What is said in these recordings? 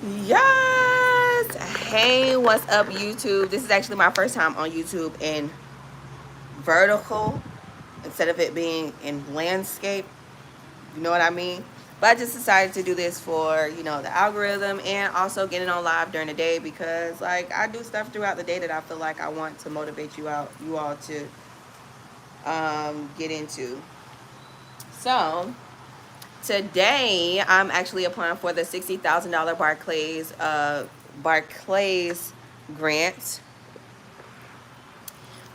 Yes. Hey, what's up, YouTube? This is actually my first time on YouTube in vertical instead of it being in landscape. You know what I mean? But I just decided to do this for, the algorithm and also getting on live during the day because like I do stuff throughout the day that I feel like I want to motivate you all to get into. So today I'm actually applying for the $60,000 Barclays grant.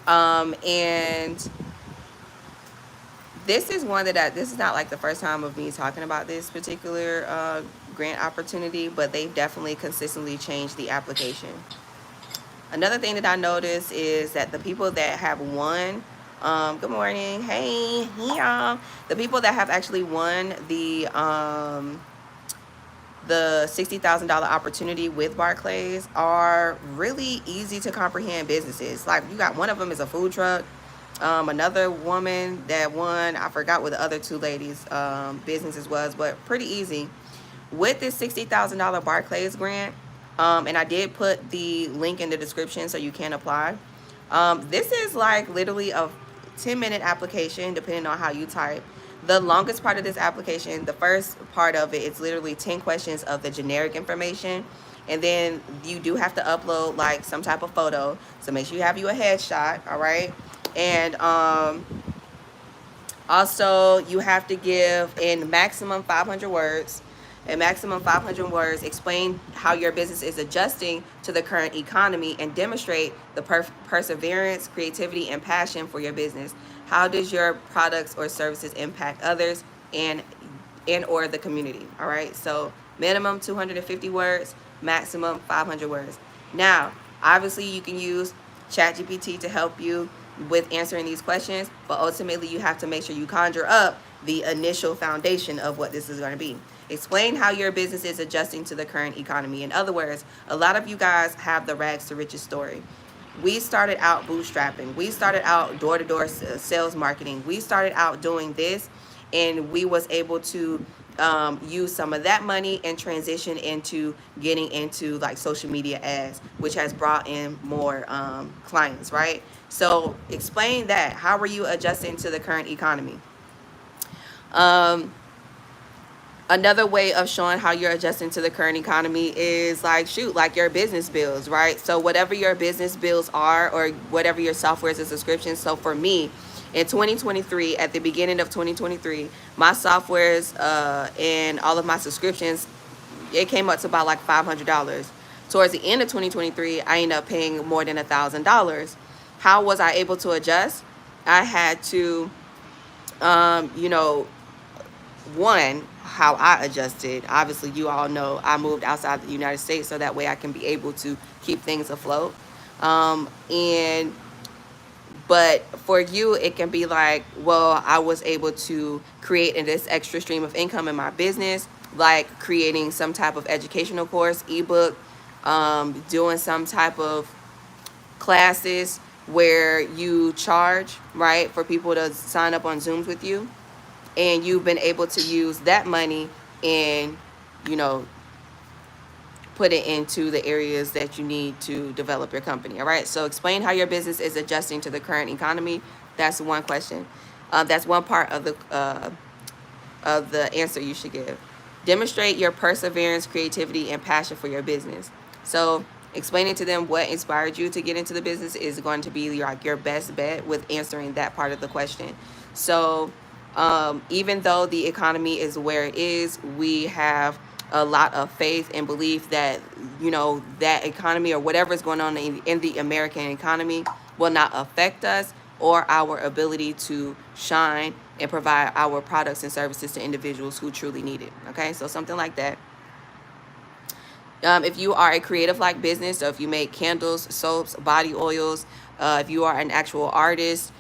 And this is one that this is not like the first time of me talking about this particular grant opportunity, but they've definitely consistently changed the application. Another thing that I noticed is that the people that have won, good morning, hey y'all, the people that have actually won the $60,000 opportunity with Barclays are really easy to comprehend businesses. Like you got one of them is a food truck. Another woman that won, I forgot what the other two ladies' businesses was, but pretty easy. With this $60,000 Barclays grant, and I did put the link in the description so you can apply. This is like literally a 10-minute application, depending on how you type. The longest part of this application, the first part of it, it's literally 10 questions of the generic information. And then you do have to upload like some type of photo. So make sure you have you a headshot, all right? And also you have to give in maximum 500 words. In maximum 500 words, explain how your business is adjusting to the current economy and demonstrate the perseverance, creativity, and passion for your business. How does your products or services impact others and or the community? All right. So minimum 250 words, maximum 500 words. Now, obviously, you can use ChatGPT to help you with answering these questions, but ultimately, you have to make sure you conjure up the initial foundation of what this is going to be. Explain how your business is adjusting to the current economy. In other words, a lot of you guys have the rags to riches story. We started out bootstrapping. We started out door-to-door sales marketing. We started out doing this, and we was able to use some of that money and transition into getting into like social media ads, which has brought in more clients, right? So explain that. How are you adjusting to the current economy? Um, Another way of showing how you're adjusting to the current economy is like shoot like your business bills, right? So whatever your business bills are or whatever your software is a subscription. So for me in 2023, at the beginning of 2023, my softwares and all of my subscriptions, it came up to about like $500. Towards the end of 2023, I ended up paying more than $1,000. How was I able to adjust? I had to you know, one, how I adjusted. Obviously, you all know I moved outside the United States so that way I can be able to keep things afloat. And but for you, it can be like, well, I was able to create this extra stream of income in my business, like creating some type of educational course, ebook, doing some type of classes where you charge, right, for people to sign up on Zooms with you, and you've been able to use that money and you know put it into the areas that you need to develop your company. All right, so explain how your business is adjusting to the current economy. That's one question. That's one part of the answer you should give. Demonstrate your perseverance, creativity, and passion for your business. So explaining to them what inspired you to get into the business is going to be like your best bet with answering that part of the question. So even though the economy is where it is, we have a lot of faith and belief that that economy or whatever is going on in the American economy will not affect us or our ability to shine and provide our products and services to individuals who truly need it. Okay, so something like that. If you are a creative like business, so if you make candles, soaps, body oils, if you are an actual artist,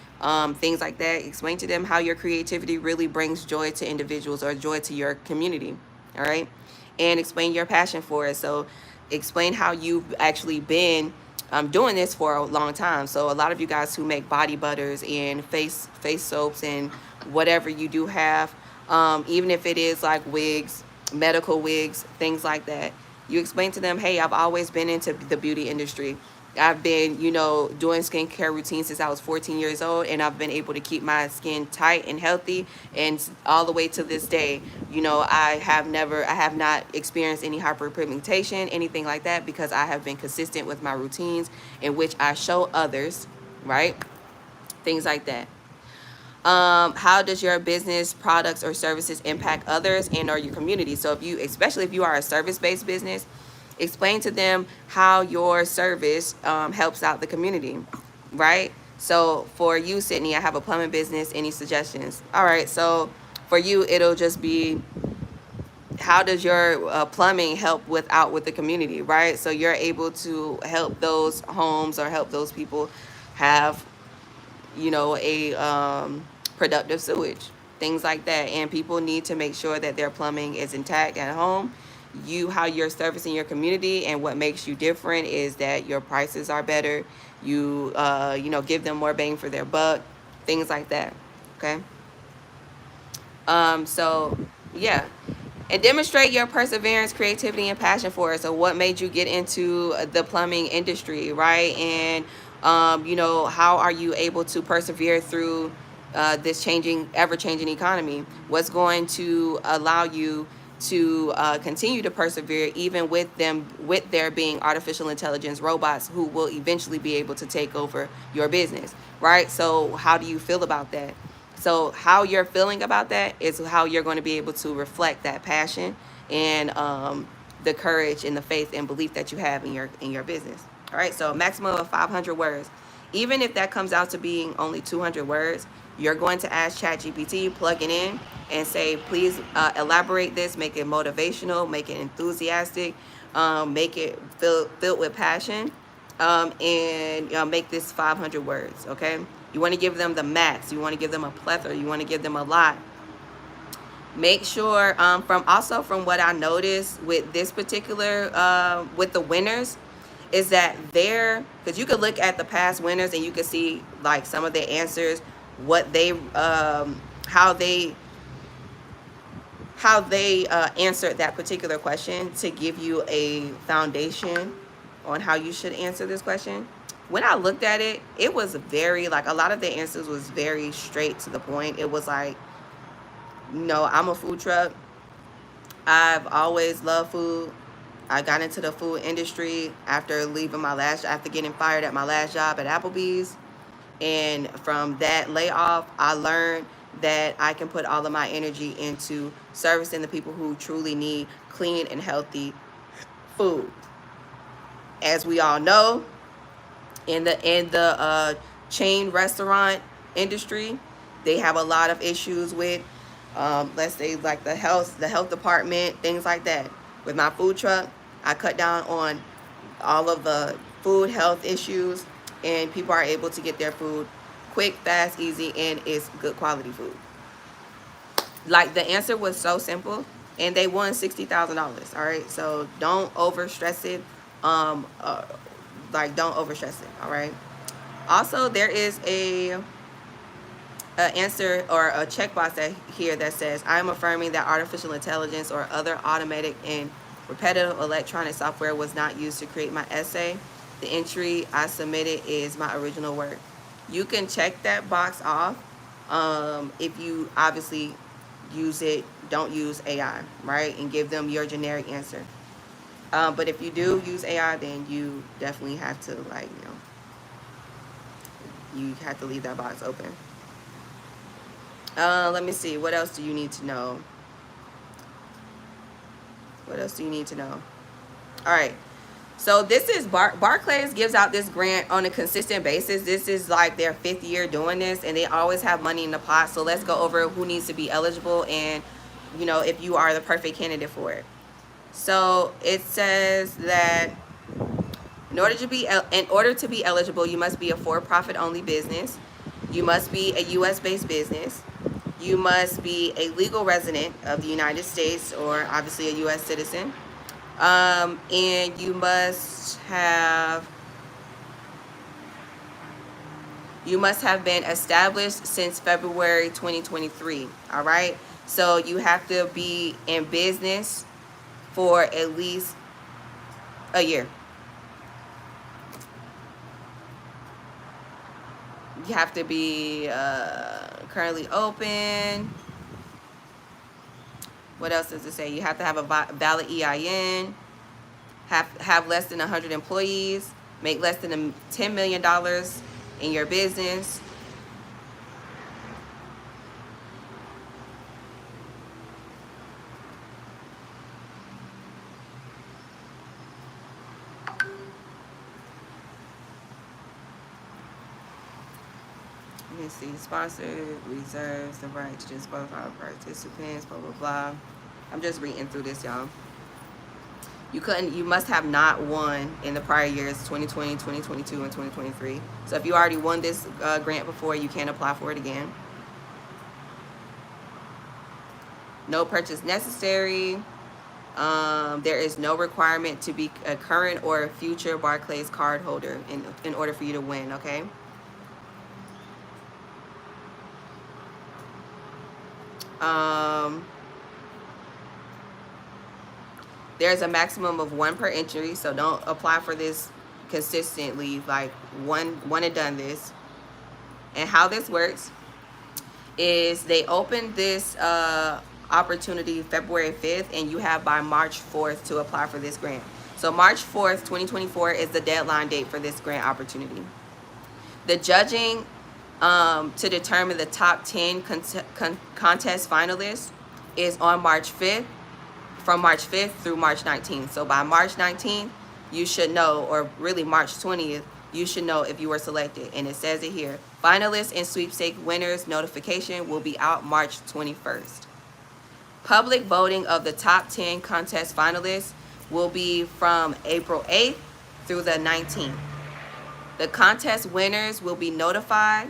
things like that, explain to them how your creativity really brings joy to individuals or joy to your community. All right, and explain your passion for it. So explain how you've actually been doing this for a long time. So a lot of you guys who make body butters and face soaps and whatever you do have, even if it is like wigs, medical wigs, things like that, You explain to them, hey, I've always been into the beauty industry. I've been, doing skincare routines since I was 14 years old, and I've been able to keep my skin tight and healthy, and all the way to this day. I have not experienced any hyperpigmentation, anything like that, because I have been consistent with my routines in which I show others, right? Things like that. How does your business, products, or services impact others and or your community? So especially if you are a service-based business, explain to them how your service helps out the community, right? So for you, Sydney, I have a plumbing business. Any suggestions? All right. So for you, it'll just be, how does your plumbing help with the community, right? So you're able to help those homes or help those people have, a productive sewage, things like that. And people need to make sure that their plumbing is intact at home. How you're servicing your community and what makes you different is that your prices are better. You give them more bang for their buck, things like that. Okay. So yeah. And demonstrate your perseverance, creativity, and passion for it. So what made you get into the plumbing industry, right? And how are you able to persevere through this ever-changing economy? What's going to allow you to continue to persevere, even with there being artificial intelligence robots who will eventually be able to take over your business, right? So how do you feel about that? So how you're feeling about that is how you're going to be able to reflect that passion and the courage and the faith and belief that you have in your business. All right. So maximum of 500 words. Even if that comes out to being only 200 words, you're going to ask ChatGPT, plug it in, and say, please elaborate this, make it motivational, make it enthusiastic, make it filled with passion, and make this 500 words. Okay. You want to give them the max. You want to give them a plethora. You want to give them a lot. Make sure, from what I noticed with this particular, with the winners, is that because you could look at the past winners and you can see like some of their answers, what they, how they answered that particular question to give you a foundation on how you should answer this question. When I looked at it, it was very, like, a lot of the answers was very straight to the point. It was like, I'm a food truck. I've always loved food. I got into the food industry after getting fired at my last job at Applebee's. And from that layoff, I learned that I can put all of my energy into servicing the people who truly need clean and healthy food. As we all know, in the chain restaurant industry, they have a lot of issues with, let's say, like the health department, things like that. With my food truck, I cut down on all of the food health issues, and people are able to get their food quick, fast, easy, and it's good quality food. Like, the answer was so simple, and they won $60,000. All right, so don't overstress it. Don't overstress it. All right. Also, there is a answer or a checkbox here that says, I am affirming that artificial intelligence or other automatic and repetitive electronic software was not used to create my essay. The entry I submitted is my original work. You can check that box off if you obviously don't use AI, right? And give them your generic answer. But if you do use AI, then you definitely have to, you have to leave that box open. Let me see. What else do you need to know? All right. So this is Barclays gives out this grant on a consistent basis. This is like their 5th year doing this, and they always have money in the pot. So let's go over who needs to be eligible and, if you are the perfect candidate for it. So it says that in order to be eligible, you must be a for-profit only business. You must be a U.S.-based business. You must be a legal resident of the United States, or obviously a U.S. citizen. And you must have been established since February 2023. All right. So you have to be in business for at least A year. You have to be currently open. What else does it say? You have to have a valid EIN, have less than 100 employees, make less than $10 million in your business. Let me see. Sponsor reserves the right to disqualify participants, blah, blah, blah. I'm just reading through this, y'all. You must have not won in the prior years, 2020, 2022, and 2023. So if you already won this grant before, you can't apply for it again. No purchase necessary. There is no requirement to be a current or future Barclays card holder in order for you to win, okay? There's a maximum of 1 per entry, so don't apply for this consistently, like one and done this. And how this works is they open this opportunity February 5th, and you have by March 4th to apply for this grant. So March 4th, 2024 is the deadline date for this grant opportunity. The judging to determine the top 10 contest finalists is on March 5th, from March 5th through March 19th. So by March 19th, you should know, or really March 20th, you should know if you were selected. And it says it here. Finalists and sweepstakes winners notification will be out March 21st. Public voting of the top 10 contest finalists will be from April 8th through the 19th. The contest winners will be notified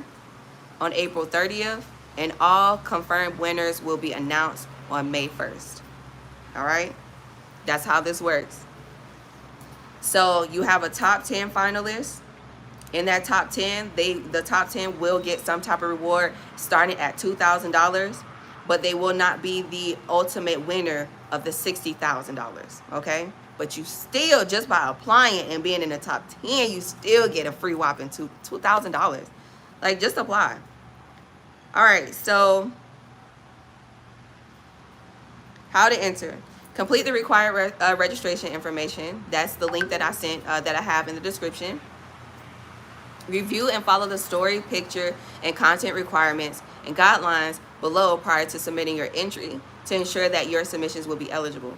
on April 30th, and all confirmed winners will be announced on May 1st. All right? That's how this works. So you have a top 10 finalists. In that top 10, the top 10 will get some type of reward starting at $2,000, but they will not be the ultimate winner of the $60,000, okay? But you still, just by applying and being in the top 10, you still get a free whopping $2,000. Like, just apply. All right, so how to enter. Complete the required registration information. That's the link that I sent, that I have in the description. Review and follow the story, picture, and content requirements and guidelines below prior to submitting your entry to ensure that your submissions will be eligible.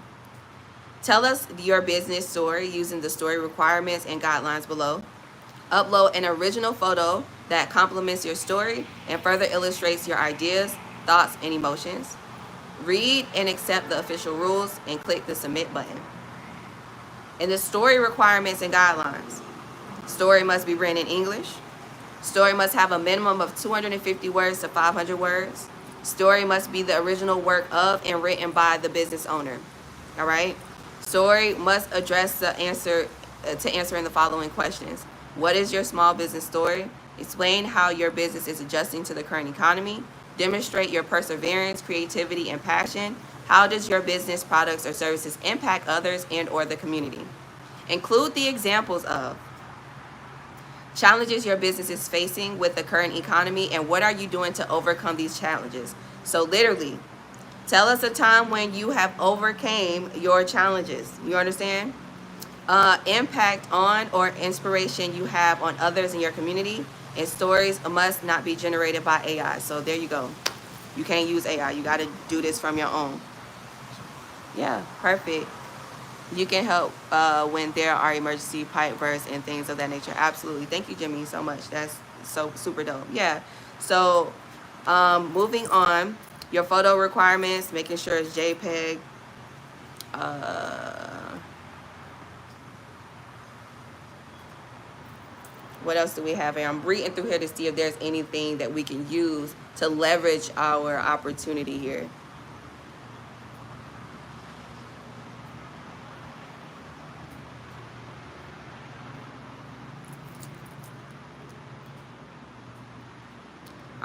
Tell us your business story using the story requirements and guidelines below. Upload an original photo that complements your story and further illustrates your ideas, thoughts, and emotions. Read and accept the official rules and click the submit button. In the story requirements and guidelines, story must be written in English. Story must have a minimum of 250 words to 500 words. Story must be the original work of and written by the business owner. All right? Story must address the answer to answering the following questions. What is your small business story? Explain how your business is adjusting to the current economy. Demonstrate your perseverance, creativity, and passion. How does your business, products, or services impact others and or the community? Include the examples of challenges your business is facing with the current economy and what are you doing to overcome these challenges. So literally, tell us a time when you have overcame your challenges. You understand? Impact on or inspiration you have on others in your community. And stories must not be generated by AI. So there you go. You can't use AI. You got to do this from your own. Yeah, perfect. You can help when there are emergency pipe bursts and things of that nature. Absolutely. Thank you, Jimmy, so much. That's so super dope. Yeah. So moving on, your photo requirements, making sure it's JPEG. What else do we have here? I'm reading through here to see if there's anything that we can use to leverage our opportunity here.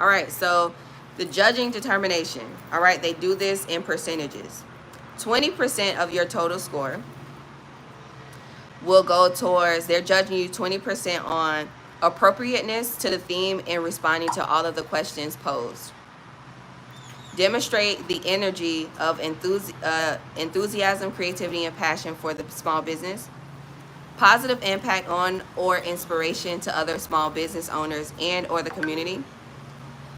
All right, so the judging determination. All right, they do this in percentages. 20% of your total score will go towards, they're judging you 20% on appropriateness to the theme and responding to all of the questions posed. Demonstrate the energy of enthusiasm, creativity, and passion for the small business. Positive impact on or inspiration to other small business owners and or the community.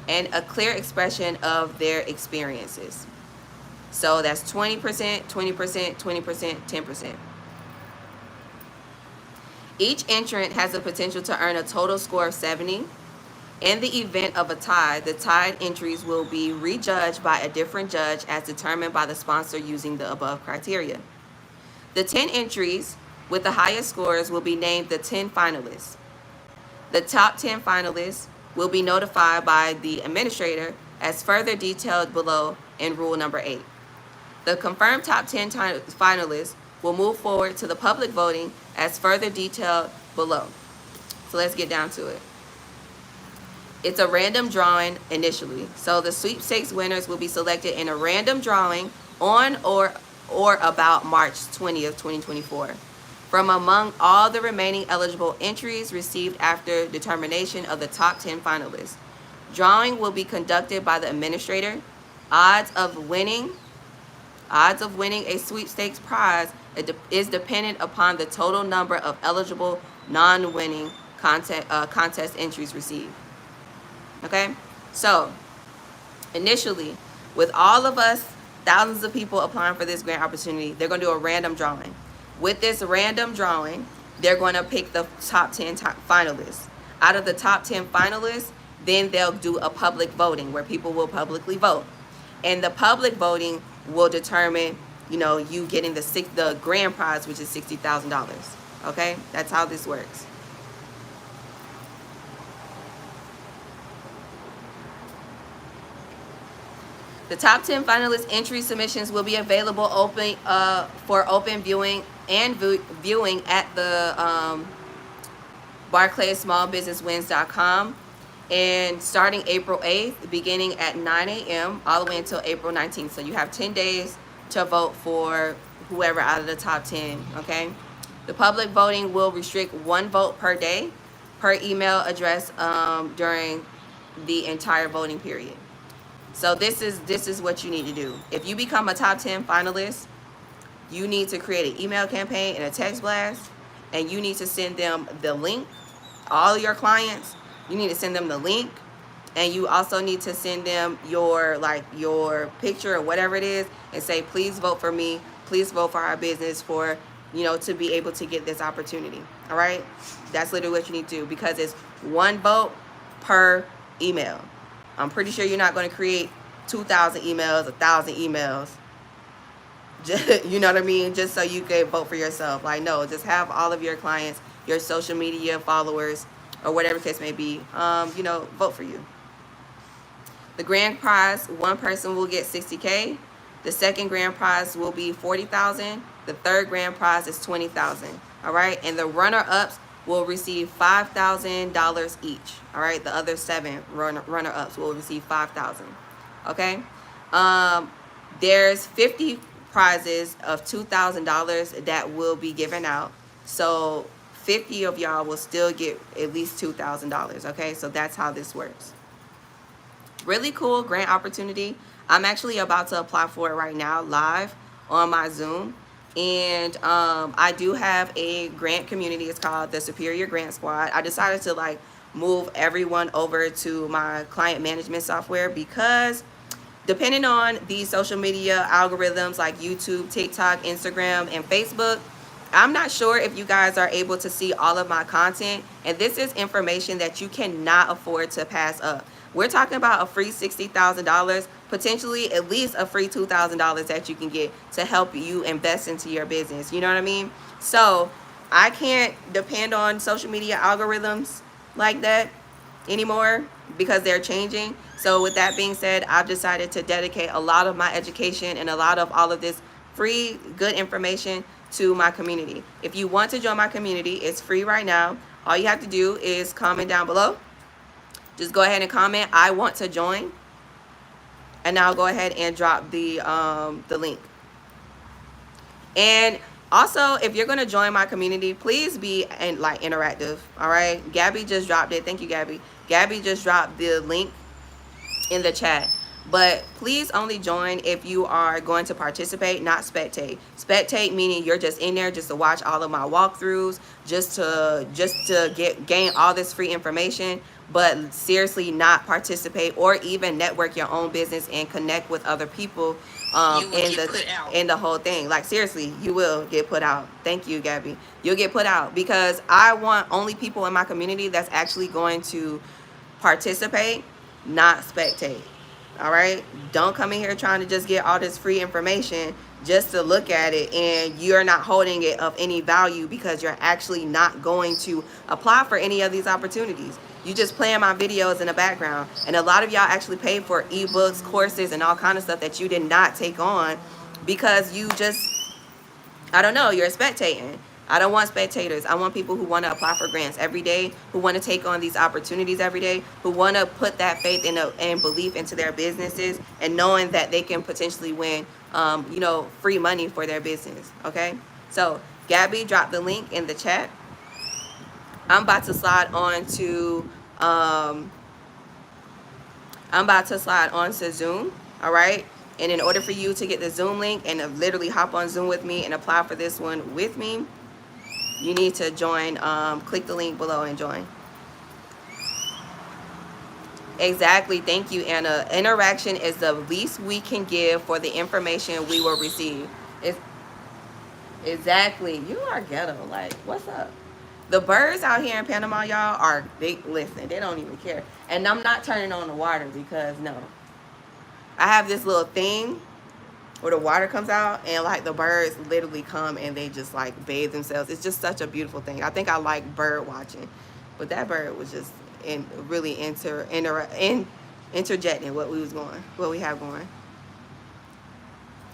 And a clear expression of their experiences. So that's 20%, 20%, 20%, 10%. Each entrant has the potential to earn a total score of 70. In the event of a tie, the tied entries will be rejudged by a different judge as determined by the sponsor using the above criteria. The 10 entries with the highest scores will be named the 10 finalists. The top 10 finalists will be notified by the administrator as further detailed below in rule number 8. The confirmed top 10 finalists will move forward to the public voting as further detailed below. So let's get down to it. It's a random drawing initially. So the sweepstakes winners will be selected in a random drawing on or about March 20th, 2024. From among all the remaining eligible entries received after determination of the top 10 finalists. Drawing will be conducted by the administrator. Odds of winning a sweepstakes prize is dependent upon the total number of eligible non-winning contest entries received. Okay, so initially, with all of us, thousands of people applying for this grant opportunity, they're going to do a random drawing. With this random drawing, they're going to pick the top 10 finalists. Out of the top 10 finalists, then they'll do a public voting where people will publicly vote. And the public voting will determine, you getting the grand prize, which is $60,000. Okay, that's how this works. The top 10 finalist entry submissions will be available for open viewing and viewing at the Barclays smallbusinesswins.com, and starting April 8th, beginning at 9 a.m. all the way until April 19th. So you have 10 days to vote for whoever out of the top 10, okay? The public voting will restrict 1 vote per day per email address during the entire voting period. So this is what you need to do. If you become a top 10 finalist, you need to create an email campaign and a text blast, and you need to send them the link. All your clients, you need to send them the link, and you also need to send them your picture or whatever it is, and say, please vote for me, please vote for our business for, to be able to get this opportunity. All right, that's literally what you need to do, because it's 1 vote per email. I'm pretty sure you're not going to create 2,000 emails, 1,000 emails. You know what I mean? Just so you can vote for yourself. No, just have all of your clients, your social media followers, or whatever case may be, vote for you. The grand prize, 1 person will get $60K. The second grand prize will be $40,000. The third grand prize is $20,000. All right, and the runner-ups will receive $5,000 each. All right, the other 7 runner-ups will receive $5,000. Okay, there's 50 prizes of $2,000 that will be given out. So 50 of y'all will still get at least $2,000. Okay, so that's how this works. Really cool grant opportunity. I'm actually about to apply for it right now live on my Zoom. And I do have a grant community. It's called the Superior Grant Squad. I decided to move everyone over to my client management software, because depending on the social media algorithms like YouTube, TikTok, Instagram, and Facebook, I'm not sure if you guys are able to see all of my content. And this is information that you cannot afford to pass up. We're talking about a free $60,000, potentially at least a free $2,000 that you can get to help you invest into your business. You know what I mean? So I can't depend on social media algorithms like that anymore, because they're changing. So with that being said, I've decided to dedicate a lot of my education and a lot of all of this free good information to my community. If you want to join my community, it's free right now. All you have to do is comment down below. Just go ahead and comment, I want to join, and I'll go ahead and drop the link. And Also, if you're gonna join my community, please be like interactive. All right, Gabby just dropped it. Thank you, Gabby. Gabby just dropped the link in the chat. But please only join if you are going to participate, not spectate. Spectate meaning you're just in there just to watch all of my walkthroughs, just to gain all this free information, but seriously not participate or even network your own business and connect with other people in the whole thing. Like seriously, you will get put out. Thank you, Gabby. You'll get put out because I want only people in my community that's actually going to participate, not spectate. All right, don't come in here trying to just get all this free information just to look at it and you're not holding it of any value because you're actually not going to apply for any of these opportunities. You just playing my videos in the background, and a lot of y'all actually paid for ebooks, courses, and all kind of stuff that you did not take on because you just, I don't know, you're spectating. I don't want spectators. I want people who want to apply for grants every day, who want to take on these opportunities every day, who want to put that faith and belief into their businesses and knowing that they can potentially win, free money for their business. Okay. So Gabby dropped the link in the chat. I'm about to slide on to, Zoom. All right. And in order for you to get the Zoom link and literally hop on Zoom with me and apply for this one with me, you need to join. Click the link below and join. Exactly. Thank you, Anna. Interaction is the least we can give for the information we will receive. It's, exactly. You are ghetto. Like, what's up? The birds out here in Panama, y'all, are big. Listen, they don't even care. And I'm not turning on the water because, no. I have this little thing where the water comes out and like the birds literally come and they just like bathe themselves. It's just such a beautiful thing. I think I like bird watching, but that bird was just really interjecting what we have going.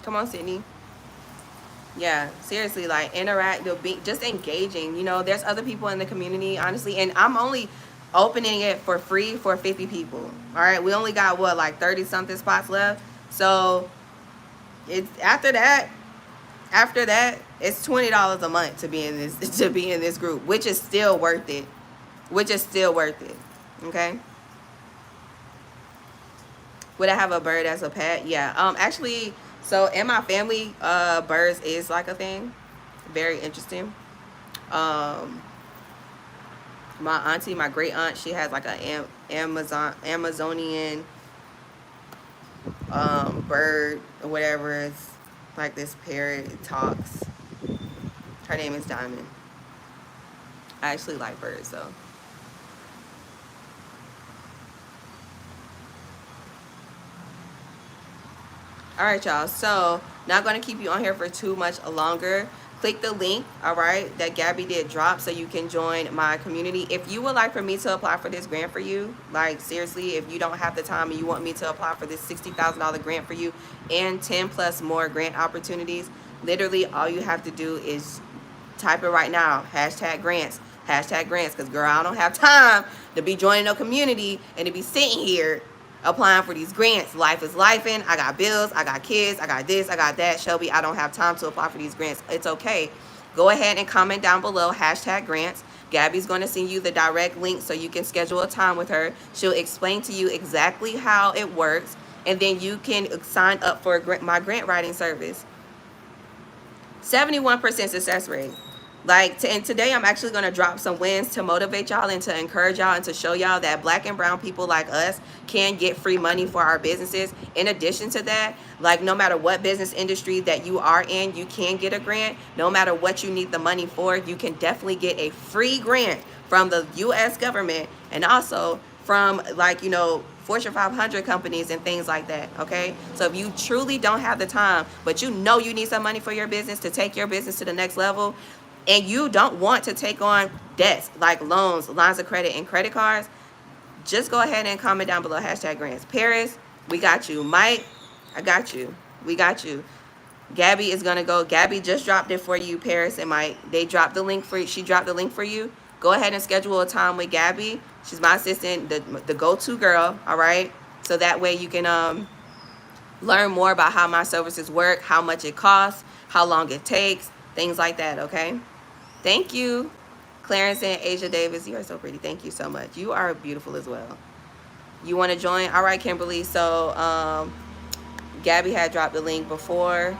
Come on, Sydney. Yeah, seriously, like interact, just engaging. You know, there's other people in the community, honestly, and I'm only opening it for free for 50 people. All right, we only got like 30 something spots left. So it's after that it's $20 a month to be in this group, which is still worth it. Okay. Would I have a bird as a pet? Yeah. Actually, so in my family, birds is like a thing. Very interesting. My auntie, my great aunt, she has like a Amazonian bird or whatever. It's like this parrot. It talks. Her name is Diamond. I actually like birds, so. All right, y'all. So not going to keep you on here for too much longer. Click the link, all right, that Gabby did drop so you can join my community. If you would like for me to apply for this grant for you, like seriously, if you don't have the time and you want me to apply for this $60,000 grant for you and 10 plus more grant opportunities, literally all you have to do is type it right now, #grants, because girl, I don't have time to be joining no community and to be sitting here applying for these grants. Life is lifing. I got bills. I got kids. I got this. I got that. Shelby, I don't have time to apply for these grants. It's okay. Go ahead and comment down below, #grants. Gabby's going to send you the direct link so you can schedule a time with her. She'll explain to you exactly how it works, and then you can sign up for my grant writing service. 71% success rate. And today I'm actually going to drop some wins to motivate y'all and to encourage y'all and to show y'all that black and brown people like us can get free money for our businesses. In addition to that, like no matter what business industry that you are in, you can get a grant. No matter what you need the money for, you can definitely get a free grant from the U.S. government and also from Fortune 500 companies and things like that, okay? So if you truly don't have the time, but you know you need some money for your business to take your business to the next level, and you don't want to take on debts like loans, lines of credit, and credit cards, just go ahead and comment down below, #grants. Paris, we got you. Mike, I got you. We got you. Gabby is going to go. Gabby just dropped it for you, Paris and Mike. She dropped the link for you. Go ahead and schedule a time with Gabby. She's my assistant, the go-to girl, all right? So that way you can learn more about how my services work, how much it costs, how long it takes, things like that, okay? Thank you. Clarence and Asia Davis, you are so pretty. Thank you so much. You are beautiful as well. You want to join? All right, Kimberly. So Gabby had dropped the link before.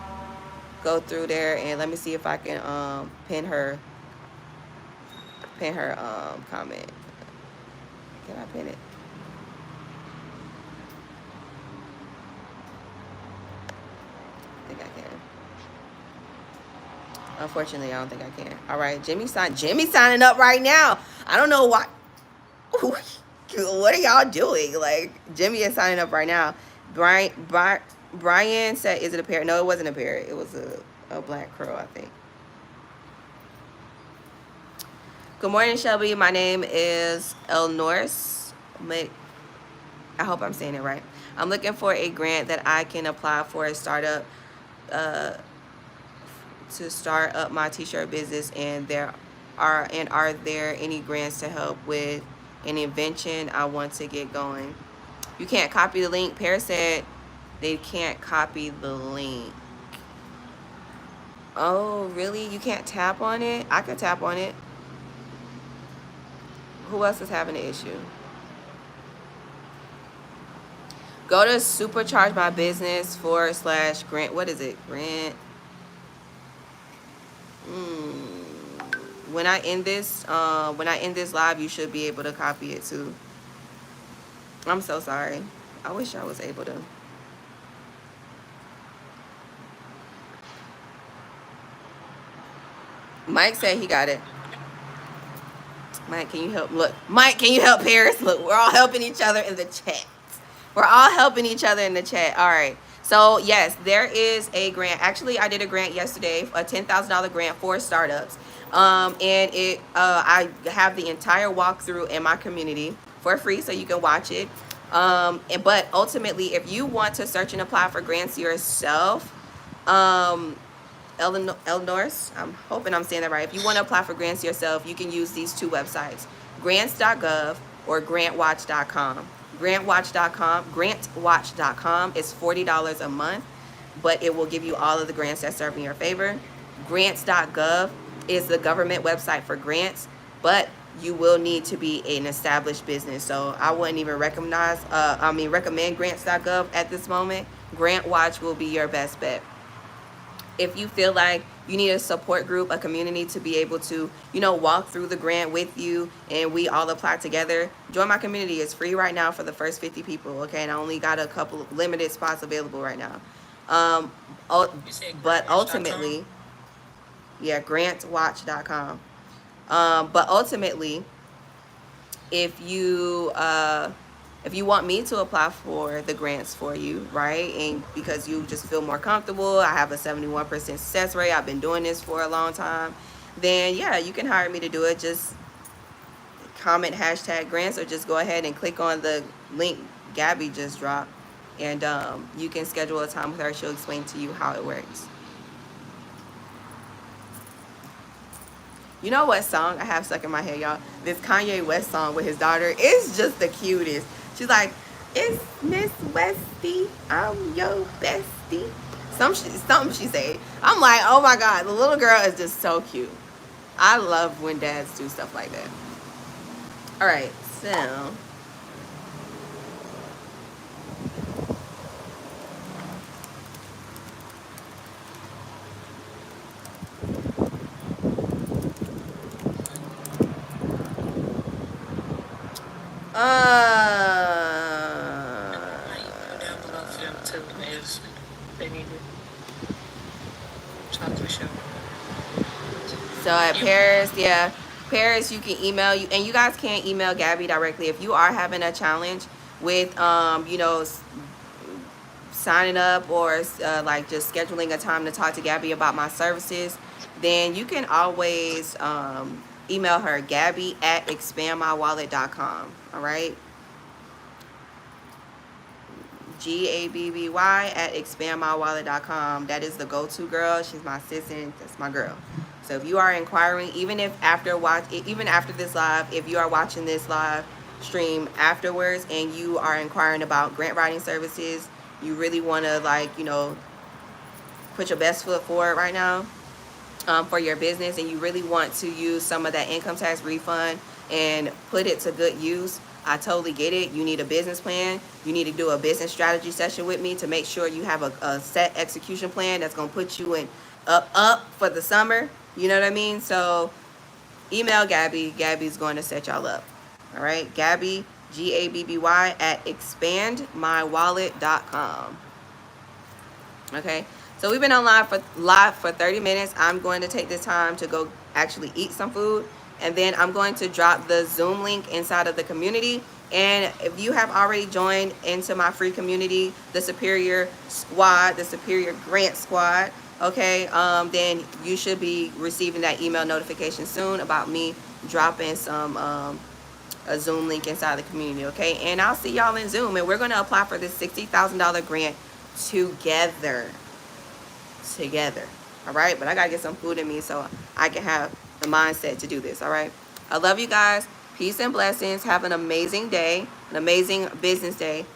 Go through there and let me see if I can pin her comment. Can I pin it? I think I can. Unfortunately, I don't think I can. All right, Jimmy's signing up right now. I don't know why. What are y'all doing? Like, Jimmy is signing up right now. Brian said, "Is it a parrot?" No, it wasn't a parrot. It was a black crow, I think. Good morning, Shelby. My name is El Norse. I hope I'm saying it right. I'm looking for a grant that I can apply for a startup to start up my t-shirt business, and are there any grants to help with an invention I want to get going? You can't copy the link. Paris said they can't copy the link. Oh, really? You can't tap on it? I could tap on it. Who else is having an issue? Go to supercharge my business / grant. What is it? Grant. When I end this live, you should be able to copy it too. I'm so sorry. I wish I was able to. Mike said he got it. Mike, can you help? Look, Mike, can you help Paris? Look, we're all helping each other in the chat. We're all helping each other in the chat. All right. So yes, there is a grant. Actually, I did a grant yesterday, a $10,000 grant for startups. And I have the entire walkthrough in my community for free, so you can watch it. But ultimately, if you want to search and apply for grants yourself, Norse, I'm hoping I'm saying that right. If you want to apply for grants yourself, you can use these two websites, grants.gov or grantwatch.com. Grantwatch.com is $40 a month, but it will give you all of the grants that serve in your favor. Grants.gov is the government website for grants, but you will need to be an established business. So I wouldn't even recommend grants.gov at this moment. GrantWatch will be your best bet. If you feel like you need a support group, a community to be able to, walk through the grant with you and we all apply together, join my community. It's free right now for the first 50 people, okay? And I only got a couple of limited spots available right now. But ultimately, yeah, grantwatch.com. But ultimately, if you want me to apply for the grants for you, right, and because you just feel more comfortable, I have a 71% success rate, I've been doing this for a long time, then yeah, you can hire me to do it. Just comment #grants or just go ahead and click on the link Gabby just dropped, and you can schedule a time with her. She'll explain to you how it works. You know what song I have stuck in my head, y'all? This Kanye West song with his daughter is just the cutest. She's like, "It's Miss Westy, I'm your bestie." Something she said. I'm like, oh my God, the little girl is just so cute. I love when dads do stuff like that. All right, so. So at Paris, yeah, Paris, you can email you, and you guys can email Gabby directly if you are having a challenge with, signing up or like just scheduling a time to talk to Gabby about my services. Then you can always email her, Gabby@expandmywallet.com. All right. GABBY@expandmywallet.com. That is the go-to girl. She's my assistant. That's my girl. So if you are inquiring, even after this live, if you are watching this live stream afterwards and you are inquiring about grant writing services, you really want to put your best foot forward right now, for your business, and you really want to use some of that income tax refund and put it to good use, I totally get it. You need a business plan. You need to do a business strategy session with me to make sure you have a set execution plan that's going to put you in up for the summer. You know what I mean? So email Gabby. Gabby's going to set y'all up. All right, Gabby, Gabby at expandmywallet.com. Okay, so we've been on live for 30 minutes. I'm going to take this time to go actually eat some food, and then I'm going to drop the Zoom link inside of the community. And if you have already joined into my free community, the Superior Squad, the Superior Grant Squad, okay, then you should be receiving that email notification soon about me dropping some a Zoom link inside the community, okay? And I'll see y'all in Zoom, and we're going to apply for this $60,000 grant together. All right? But I got to get some food in me so I can have the mindset to do this, all right? I love you guys. Peace and blessings. Have an amazing day, an amazing business day.